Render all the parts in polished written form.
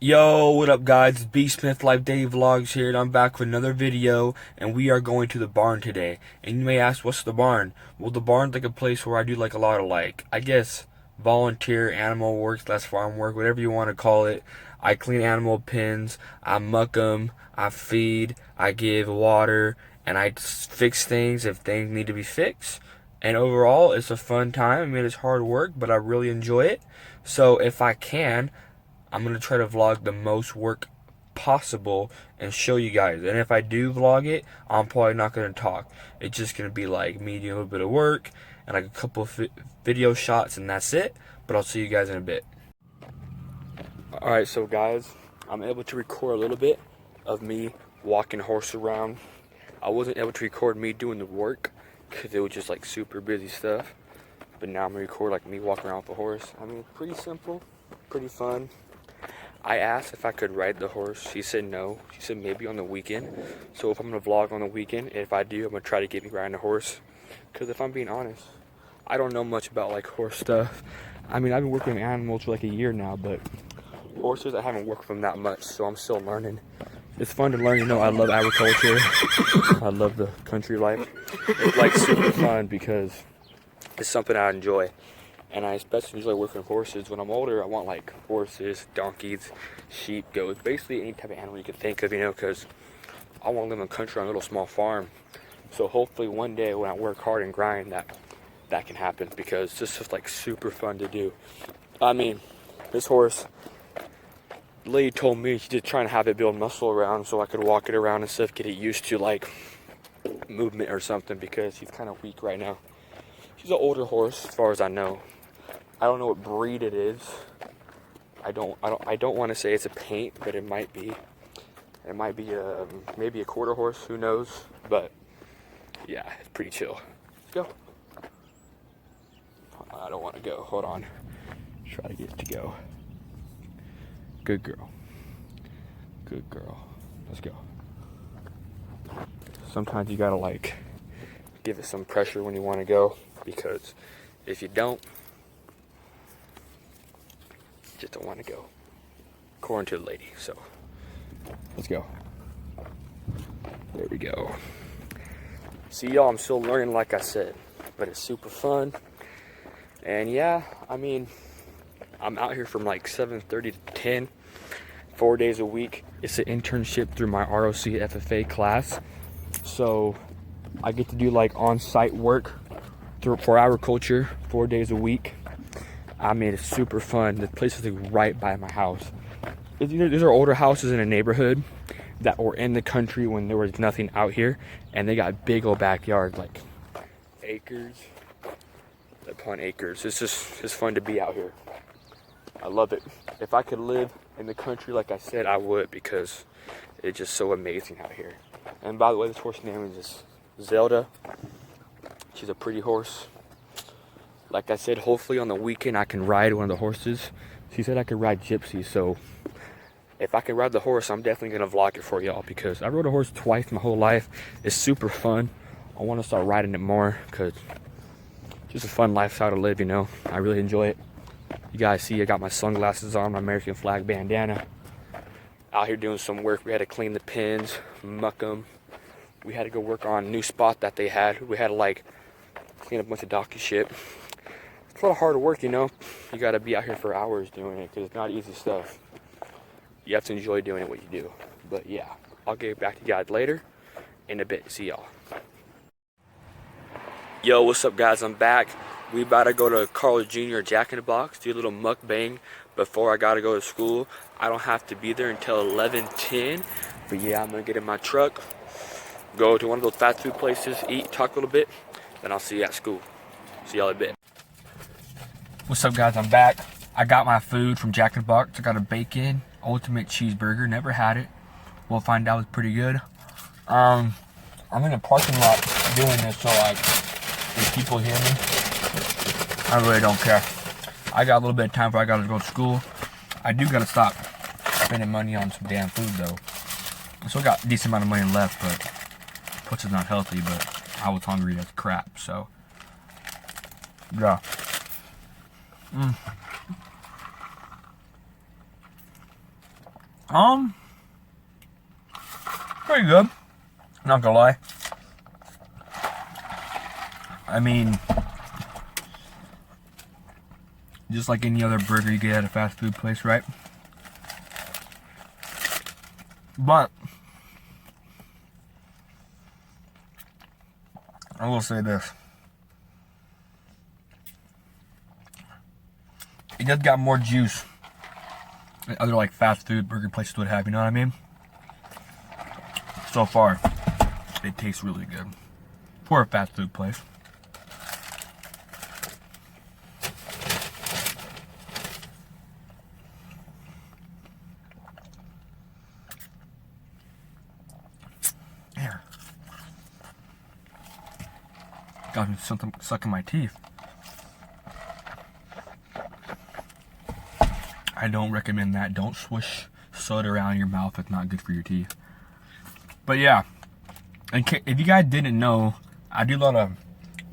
Yo, what up guys? It's Bsmithdailyvlogs here, and I'm back with another video, and we are going to the barn today. And you may ask, what's the barn? Well, the barn's like a place where I do like a lot of I guess, volunteer animal work, / farm work, whatever you want to call it. I clean animal pens, I muck them, I feed, I give water, and I fix things if things need to be fixed. And overall, it's a fun time. I mean, it's hard work, but I really enjoy it. So if I can, I'm going to try to vlog the most work possible and show you guys. And if I do vlog it, I'm probably not going to talk. It's just going to be like me doing a little bit of work and like a couple of video shots, and that's it. But I'll see you guys in a bit. Alright, so guys, I'm able to record a little bit of me walking horse around. I wasn't able to record me doing the work because it was just like super busy stuff. But now I'm going to record like me walking around with a horse. I mean, pretty simple, pretty fun. I asked if I could ride the horse. She said no. She said maybe on the weekend. So if I'm going to vlog on the weekend, if I do, I'm going to try to get me riding a horse. Because if I'm being honest, I don't know much about like horse stuff. I mean, I've been working with animals for like a year now, but horses, I haven't worked with them that much, so I'm still learning. It's fun to learn, you know. I love agriculture. I love the country life. It's like super fun because it's something I enjoy. And I especially enjoy working with horses. When I'm older, I want like horses, donkeys, sheep, goats, basically any type of animal you can think of, you know, because I want to live in the country on a little small farm. So hopefully one day when I work hard and grind, that can happen, because it's just like super fun to do. I mean, this horse, the lady told me she's just trying to have it build muscle around so I could walk it around and stuff, get it used to like movement or something, because he's kind of weak right now. She's an older horse as far as I know. I don't know what breed it is. I don't want to say it's a paint, but it might be. It might be maybe a quarter horse, who knows? But yeah, it's pretty chill. Let's go. I don't want to go. Hold on. Try to get it to go. Good girl. Good girl. Let's go. Sometimes you gotta like give it some pressure when you want to go, because if you don't, you just don't want to go, according to the lady. So let's go. There we go. See y'all, I'm still learning like I said, but it's super fun. And yeah, I mean, I'm out here from like 7:30 to 10, 4 days a week. It's an internship through my ROC FFA class, so I get to do like on-site work for agriculture 4 days a week. I mean, it's super fun. The place is like right by my house. These are older houses in a neighborhood that were in the country when there was nothing out here, and they got big old backyards, like acres upon acres. It's fun to be out here. I love it. If I could live in the country, like I said, I would, because it's just so amazing out here. And by the way, this horse's name is just Zelda. She's a pretty horse. Like I said, hopefully on the weekend I can ride one of the horses. She said I could ride Gypsy, so if I can ride the horse, I'm definitely gonna vlog it for y'all, because I rode a horse twice my whole life. It's super fun. I want to start riding it more, because it's just a fun lifestyle to live, you know. I really enjoy it. You guys see I got my sunglasses on, my American flag bandana. Out here doing some work. We had to clean the pens, muck them. We had to go work on a new spot that they had. We had to like clean up a bunch of donkey shit. It's a lot of hard work, you know. You got to be out here for hours doing it, because it's not easy stuff. You have to enjoy doing it what you do. But yeah, I'll get back to you guys later in a bit. See y'all. Yo, what's up guys? I'm back. We about to go to Carl Jr. Jack in the Box, do a little mukbang before I gotta go to school. I don't have to be there until 11:10. But yeah, I'm gonna get in my truck, go to one of those fast food places, eat, talk a little bit, then I'll see you at school. See y'all in a bit. What's up guys, I'm back. I got my food from Jack in the Box. I got a bacon ultimate cheeseburger. Never had it. We'll find out. It's pretty good. I'm in a parking lot doing this, so like if people hear me, I really don't care. I got a little bit of time before I gotta go to school. I do gotta stop spending money on some damn food though. I still got a decent amount of money left, but plus it's not healthy, but I was hungry as crap, so yeah. Pretty good. Not gonna lie. I mean, just like any other burger you get at a fast food place, right? But I will say this. It does got more juice than other like fast food burger places would have, you know what I mean? So far, it tastes really good for a fast food place. There. Got me something stuck in my teeth. I don't recommend that. Don't swish soda around your mouth. It's not good for your teeth. But yeah, if you guys didn't know, I do a lot of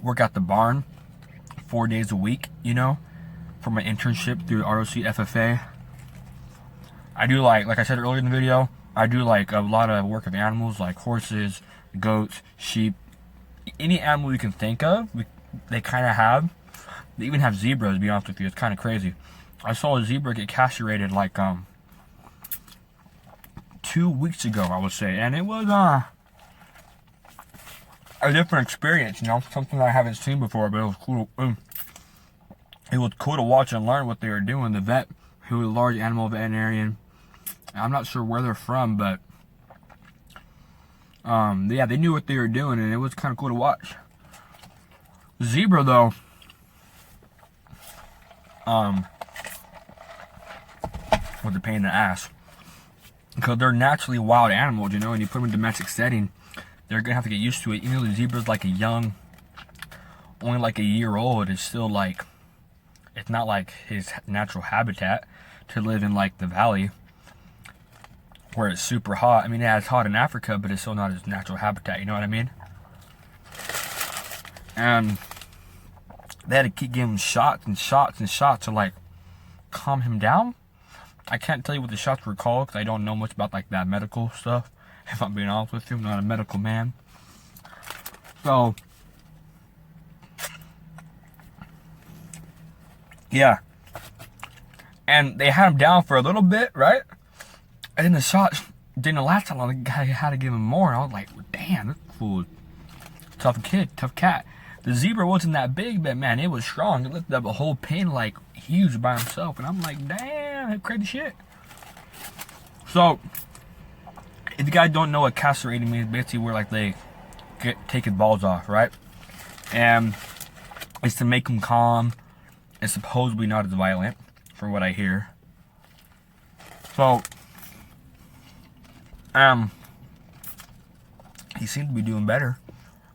work at the barn 4 days a week, you know, for my internship through ROC FFA. I do like I said earlier in the video, I do like a lot of work with animals like horses, goats, sheep, any animal you can think of, they kind of have. They even have zebras, to be honest with you. It's kind of crazy. I saw a zebra get castrated like 2 weeks ago, I would say, and it was a different experience, you know, something I haven't seen before, but it was cool. It was cool to watch and learn what they were doing. The vet, who was a large animal veterinarian, I'm not sure where they're from, but yeah, they knew what they were doing, and it was kind of cool to watch. The zebra, though, was a pain in the ass, because they're naturally wild animals, you know, and you put them in a domestic setting, they're gonna have to get used to it. Even though the zebra's like only like a year old, it's still like, it's not like his natural habitat to live in like the valley where it's super hot. I mean, yeah, it's hot in Africa, but it's still not his natural habitat, you know what I mean? And they had to keep giving him shots and shots and shots to like calm him down. I can't tell you what the shots were called because I don't know much about like that medical stuff. If I'm being honest with you, I'm not a medical man. So, yeah. And they had him down for a little bit, right? And then the shots didn't last that long. The guy had to give him more. And I was like, damn, this fool is a tough kid, tough cat. The zebra wasn't that big, but man, it was strong. It lifted up a whole pin like huge by himself. And I'm like, damn, that's crazy shit. So, if you guys don't know what castrating means, basically where like they take his balls off, right? And it's to make him calm and supposedly not as violent, from what I hear. So, he seems to be doing better.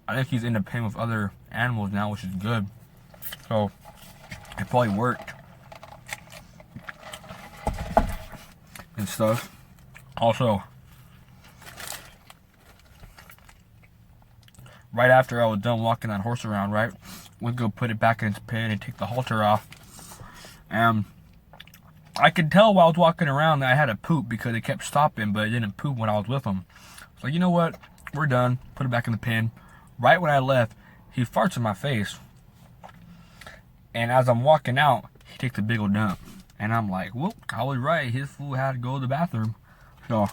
I think he's independent with other animals now, which is good. So, it probably worked. And stuff. Also, right after I was done walking that horse around, right, we'd go put it back in its pen and take the halter off. And I could tell while I was walking around that I had to poop because it kept stopping, but it didn't poop when I was with him. So, you know what? We're done. Put it back in the pen. Right when I left, he farts in my face. And as I'm walking out, he takes a big old dump. And I'm like, whoop, I was right. His fool had to go to the bathroom. So,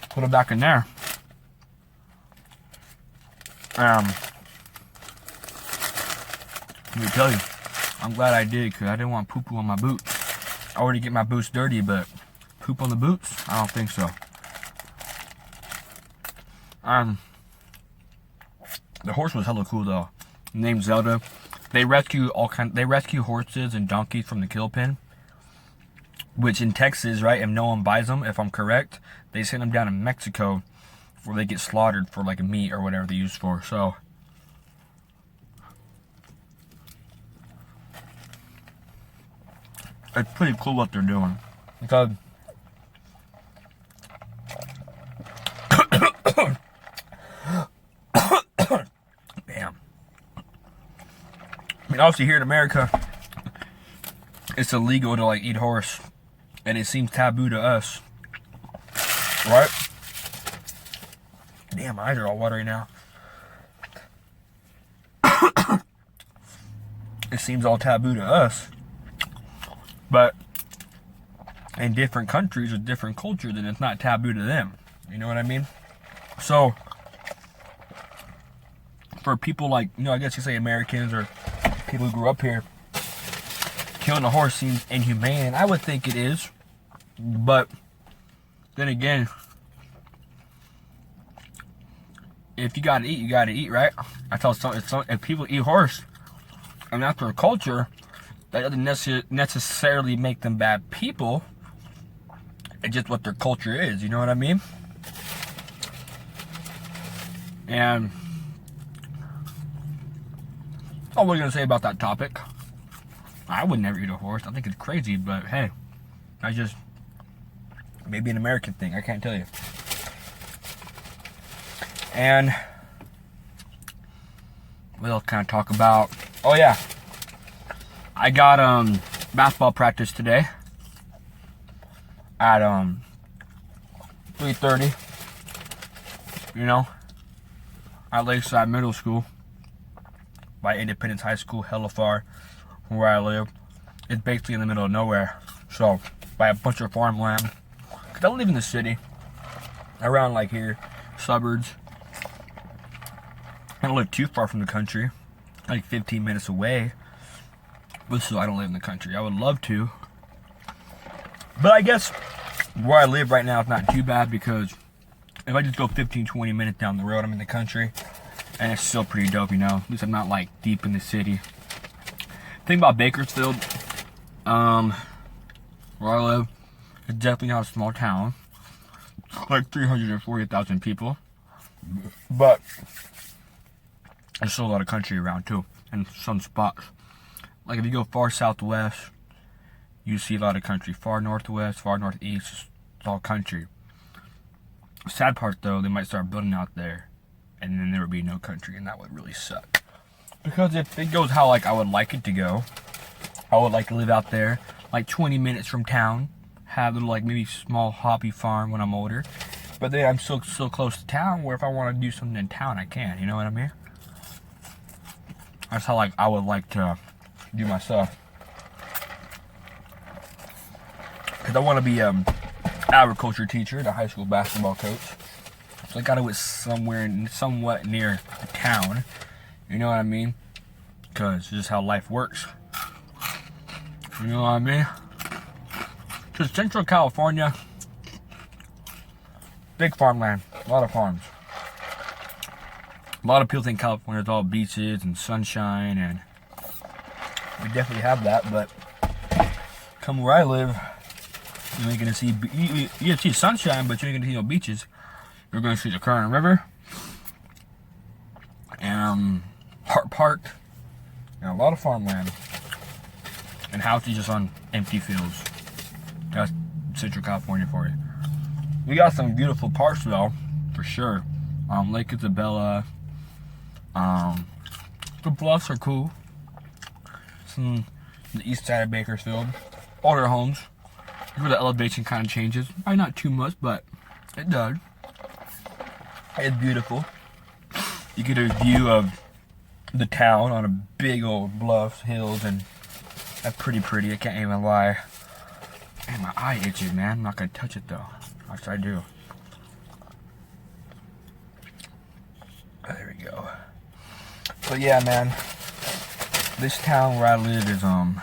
put it back in there. Let me tell you, I'm glad I did, because I didn't want poo-poo on my boots. I already get my boots dirty, but poop on the boots? I don't think so. The horse was hella cool though. Named Zelda. They rescue horses and donkeys from the kill pen. Which in Texas, right, if no one buys them, if I'm correct, they send them down to Mexico where they get slaughtered for like a meat or whatever they use for. So, it's pretty cool what they're doing. Because damn. I mean, obviously here in America, it's illegal to like eat horse, and it seems taboo to us. Right? Damn, my eyes are all watery now. It seems all taboo to us. But in different countries with different cultures, then it's not taboo to them. You know what I mean? So, for people like, I guess you say Americans or people who grew up here, killing a horse seems inhumane. I would think it is. But then again, if you gotta eat, you gotta eat, right? I tell if people eat horse, and that's their culture, that doesn't necessarily make them bad people. It's just what their culture is, you know what I mean? And that's all we're gonna say about that topic. I would never eat a horse. I think it's crazy, but hey, I just, maybe an American thing, I can't tell you. And we'll kind of talk about, oh yeah, I got basketball practice today at 3:30, at Lakeside Middle School by Independence High School, hella far from where I live. It's basically in the middle of nowhere, so by a bunch of farmland, because I live in the city, around like here, suburbs. I don't live too far from the country, like 15 minutes away, but still I don't live in the country. I would love to, but I guess where I live right now is not too bad, because if I just go 15-20 minutes down the road, I'm in the country, and it's still pretty dope, At least I'm not like deep in the city. Thing about Bakersfield, where I live, it's definitely not a small town, like 340,000 people, but there's still a lot of country around too, and some spots. Like if you go far southwest, you see a lot of country. Far northwest, far northeast, it's all country. Sad part though, they might start building out there, and then there would be no country, and that would really suck. Because if it goes how like I would like it to go, I would like to live out there, like 20 minutes from town, have a little like maybe small hobby farm when I'm older. But then I'm so close to town where if I want to do something in town, I can. You know what I mean? That's how like I would like to do myself. Because I want to be agriculture teacher, the high school basketball coach. So I got to do it somewhat near the town. You know what I mean? Because it's just how life works. You know what I mean? Because Central California, big farmland, a lot of farms. A lot of people think California is all beaches and sunshine, and we definitely have that, but come where I live, you ain't gonna see, you see sunshine, but you ain't gonna see no beaches. You're gonna see the Current River, and Park, and a lot of farmland, and houses just on empty fields. That's Central California for you. We got some beautiful parks though, for sure. Lake Isabella, the bluffs are cool. Some the east side of Bakersfield, older homes, where the elevation kind of changes. Probably not too much, but it does. It's beautiful. You get a view of the town on a big old bluffs, hills, and that's pretty pretty. I can't even lie. Man, my eye itches, man. I'm not gonna touch it though. What should I do? There we go. But yeah, man, this town where I live is a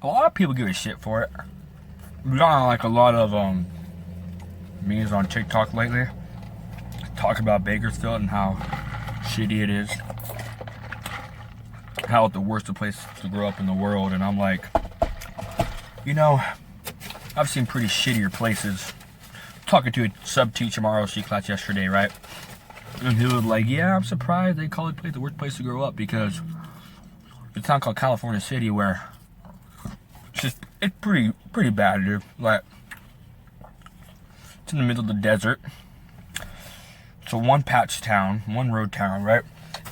lot of people give a shit for it. We got like a lot of memes on TikTok lately talk about Bakersfield and how shitty it is, how it's the worst place to grow up in the world, and I'm like, I've seen pretty shittier places. Talking to a sub-teacher in my ROC class yesterday, right? And he was like, yeah, I'm surprised they call it the worst place to grow up, because it's a town called California City where it's pretty bad, dude. Like, it's in the middle of the desert. It's a one-patch town, one-road town, right?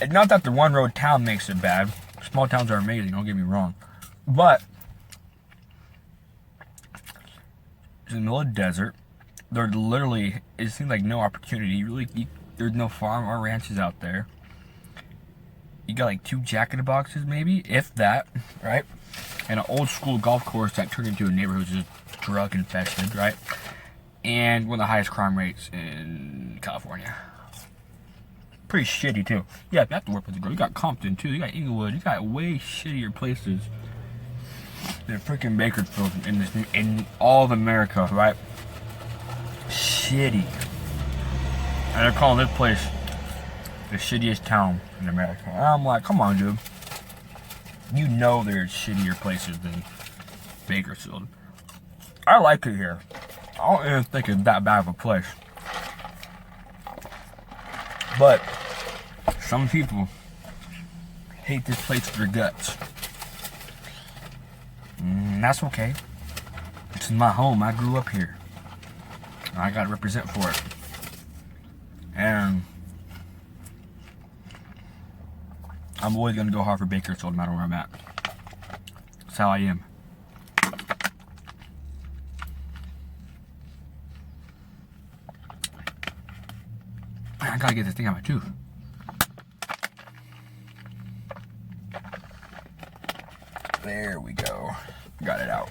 And not that the one-road town makes it bad. Small towns are amazing, don't get me wrong. But it's in the middle of the desert. There literally, it seems like no opportunity. There's no farm or ranches out there. You got like 2 Jack in the Boxes, maybe, if that, right? And an old school golf course that turned into a neighborhood just drug infested, right? And one of the highest crime rates in California. Pretty shitty too. Yeah, you have to work with the girl. You got Compton too. You got Inglewood. You got way shittier places than freaking Bakersfield in all of America, right? Shitty. And they're calling this place the shittiest town in America. And I'm like, come on, dude. You know there's shittier places than Bakersfield. I like it here. I don't even think it's that bad of a place. But some people hate this place with their guts. And that's okay. It's my home. I grew up here. I gotta represent for it. And I'm always gonna go hard for Bakersfield no matter where I'm at. That's how I am. I gotta get this thing out of my tooth. There we go. Got it out.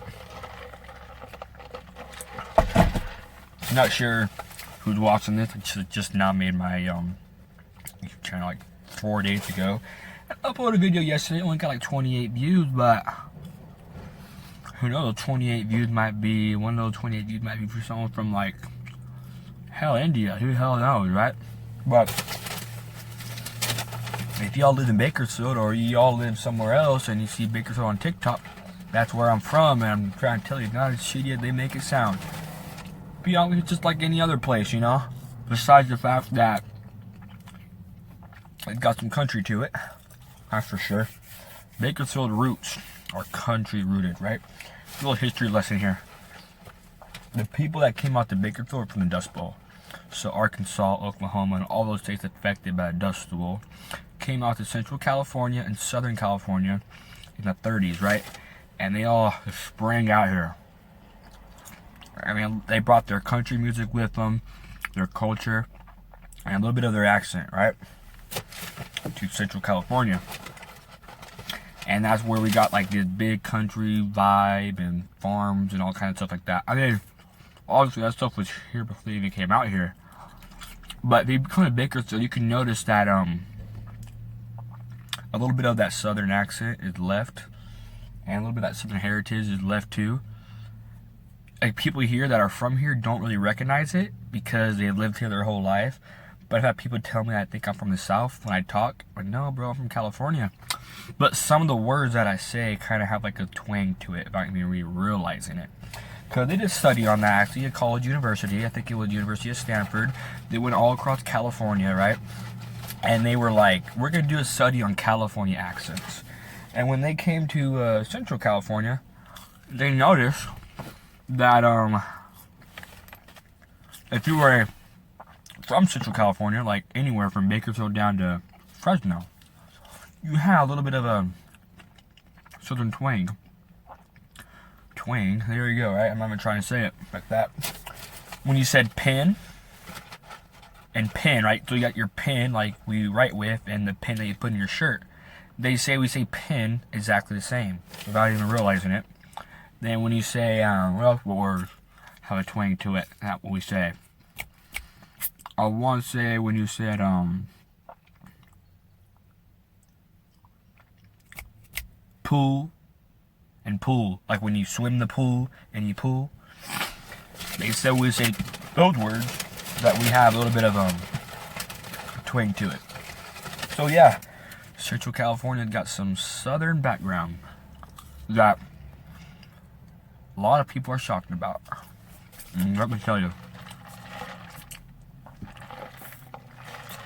I'm not sure who's watching this. I just now made my YouTube channel like 4 days ago. I uploaded a video yesterday. It only got like 28 views, but who knows? 28 views might be, one of those 28 views might be for someone from like hell, India. Who the hell knows, right? But if y'all live in Bakersfield or y'all live somewhere else and you see Bakersfield on TikTok, that's where I'm from, and I'm trying to tell you, it's not as shitty as they make it sound. Be honest, it's just like any other place, you know? Besides the fact that it's got some country to it, that's for sure. Bakersfield roots are country rooted, right? A little history lesson here. The people that came out to Bakersfield were from the Dust Bowl. So Arkansas, Oklahoma, and all those states affected by the Dust Bowl came out to Central California and Southern California in the 30s, right? And they all sprang out here. I mean, they brought their country music with them, their culture, and a little bit of their accent, right? To Central California. And that's where we got like this big country vibe and farms and all kinds of stuff like that. I mean, obviously that stuff was here before they even came out here. But they become a Bakersfield, you can notice that a little bit of that southern accent is left. And a little bit of that southern heritage is left too. Like, people here that are from here don't really recognize it because they've lived here their whole life. But I've had people tell me I think I'm from the South when I talk. I'm like, no, bro, I'm from California. But some of the words that I say kind of have like a twang to it without me really realizing it. Because they did a study on that actually at college university. I think it was University of Stanford. They went all across California, right? And they were like, we're going to do a study on California accents. And when they came to Central California, they noticed that if you were from Central California, like anywhere from Bakersfield down to Fresno, you had a little bit of a southern twang. There you go, right? I'm not even trying to say it like that. When you said pen and pen, right? So you got your pen, like we write with, and the pen that you put in your shirt. We say pen exactly the same without even realizing it. Then when you say, well, what words have a twang to it? That's what we say. I want to say when you said, pool and pool. Like when you swim the pool and you pool. They said we say those words that we have a little bit of a twang to it. So yeah, Central California got some southern background that a lot of people are shocked about. Let me tell you.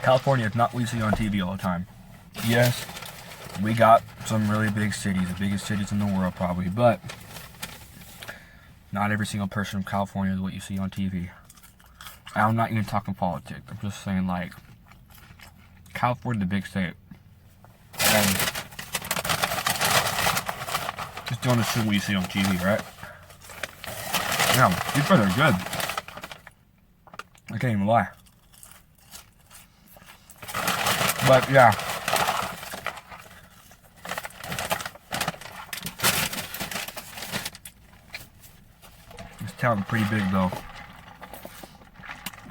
California is not what we see on TV all the time. Yes, we got some really big cities, the biggest cities in the world probably, but not every single person from California is what you see on TV. I'm not even talking politics. I'm just saying, like, California, the big state. And just don't assume what you see on TV, right? Yeah, these guys are good. can't even lie. But yeah. This town's pretty big though.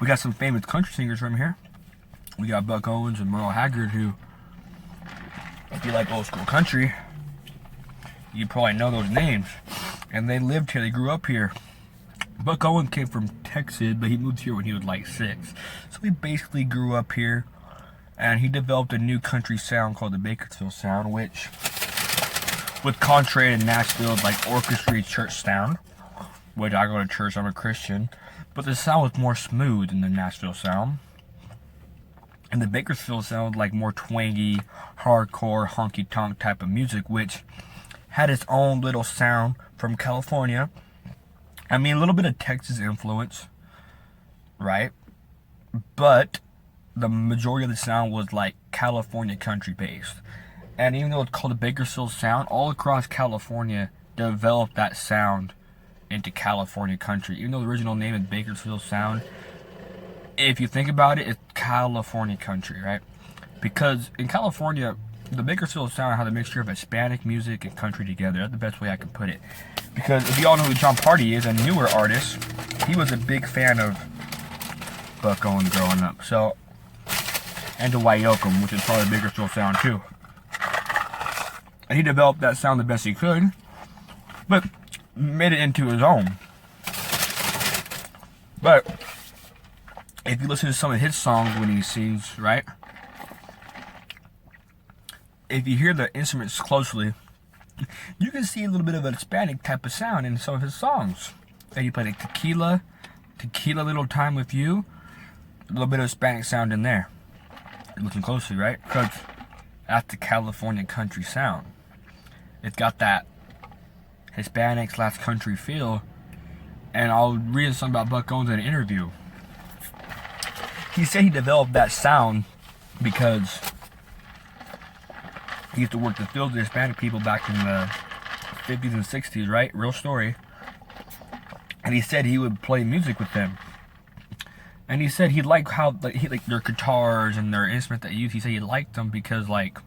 We got some famous country singers from here. We got Buck Owens and Merle Haggard, who, if you like old school country, you probably know those names. And they lived here, they grew up here. Buck Owens came from Texas, but he moved here when he was like 6. So he basically grew up here, and he developed a new country sound called the Bakersfield sound, which, with contrary to Nashville's like orchestrated church sound, which I go to church, I'm a Christian, but the sound was more smooth than the Nashville sound. And the Bakersfield sound was like more twangy, hardcore, honky-tonk type of music, which had its own little sound from California. I mean, a little bit of Texas influence, right? But the majority of the sound was like California country based. And even though it's called the Bakersfield sound, all across California developed that sound into California country. Even though the original name is Bakersfield sound, if you think about it, it's California country, right? Because in California, the Bakersfield sound had a mixture of Hispanic music and country together. That's the best way I can put it. Because if you all know who John Party is, a newer artist, he was a big fan of Buck Owens growing up. So, and Dwight Yoakam, which is probably a Bakersfield sound too. And he developed that sound the best he could, but made it into his own. But if you listen to some of his songs when he sings, right? If you hear the instruments closely, you can see a little bit of a Hispanic type of sound in some of his songs. And he played like Tequila, Little Time With You, a little bit of Hispanic sound in there. Listen closely, right? Because that's the California country sound. It's got that Hispanic / country feel. And I'll read something about Buck Owens in an interview. He said he developed that sound because he used to work the fields with Hispanic people back in the 50s and 60s, right? Real story. And he said he would play music with them. And he said he liked how their guitars and their instruments they used. He said he liked them because like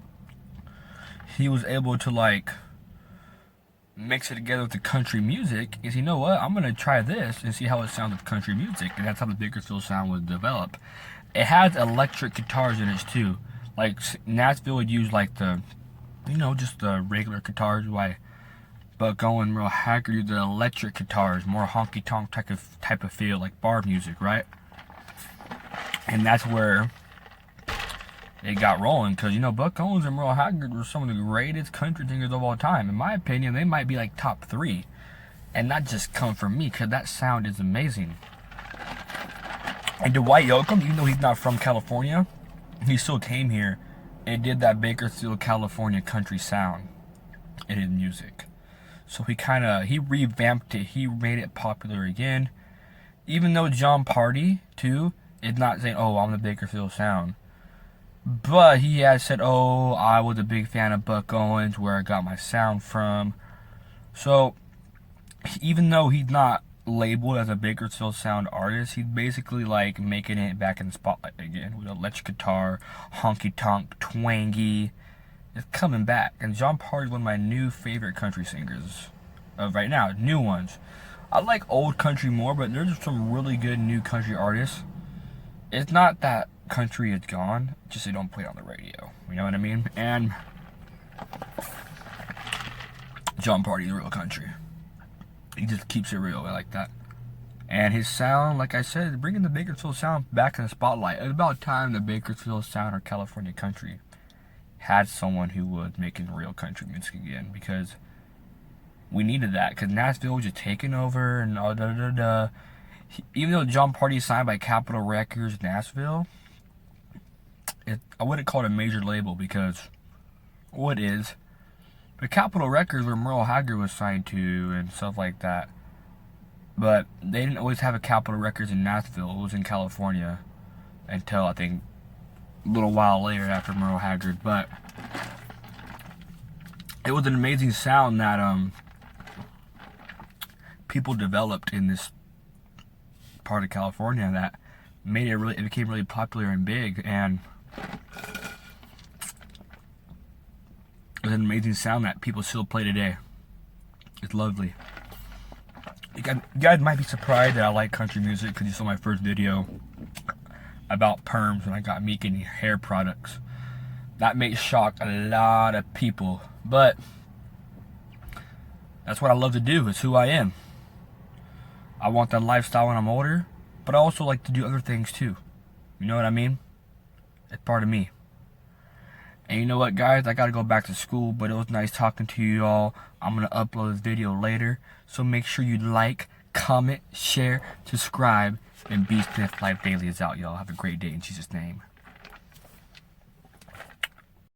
he was able to mix it together with the country music. Is, you know what? I'm gonna try this and see how it sounds with country music, and that's how the Bakersfield sound was developed. It has electric guitars in it too. Like Nashville would use like the, just the regular guitars. Why Buck Owens, Merle Haggard used the electric guitars, more honky tonk type of feel, like bar music, right? And that's where it got rolling, because Buck Owens and Merle Haggard were some of the greatest country singers of all time. In my opinion, they might be like top 3, and not just come from me, because that sound is amazing. And Dwight Yoakam, even though he's not from California, he still came here and did that Bakersfield, California country sound in his music. So he revamped it. He made it popular again. Even though John Party too is not saying, "Oh, I'm the Bakersfield sound," but he has said, "Oh, I was a big fan of Buck Owens, where I got my sound from." So even though he's not labeled as a Bakersfield sound artist, he's basically like making it back in the spotlight again with electric guitar, honky tonk, twangy. It's coming back. And John Party is one of my new favorite country singers of right now, new ones. I like old country more, but there's some really good new country artists. It's not that country is gone, just they don't play it on the radio. You know what I mean? And John Party is real country. He just keeps it real. I like that. And his sound, like I said, bringing the Bakersfield sound back in the spotlight. It's about time the Bakersfield sound or California country had someone who was making real country music again, because we needed that, because Nashville was just taking over and all Even though John Party signed by Capitol Records Nashville, I wouldn't call it a major label, because what is? But Capitol Records, where Merle Haggard was signed to and stuff like that. But they didn't always have a Capitol Records in Nashville. It was in California until I think a little while later after Merle Haggard. But it was an amazing sound that people developed in this part of California that it became really popular and big, and it's an amazing sound that people still play today. It's lovely. You guys might be surprised that I like country music because you saw my first video about perms when I got me getting hair products. That may shock a lot of people, but that's what I love to do. It's who I am. I want that lifestyle when I'm older, but I also like to do other things too. You know what I mean? It's part of me. And you know what, guys? I gotta go back to school, but it was nice talking to you all. I'm gonna upload this video later, so make sure you like, comment, share, subscribe, and B Smith Life Daily is out, y'all. Have a great day in Jesus' name.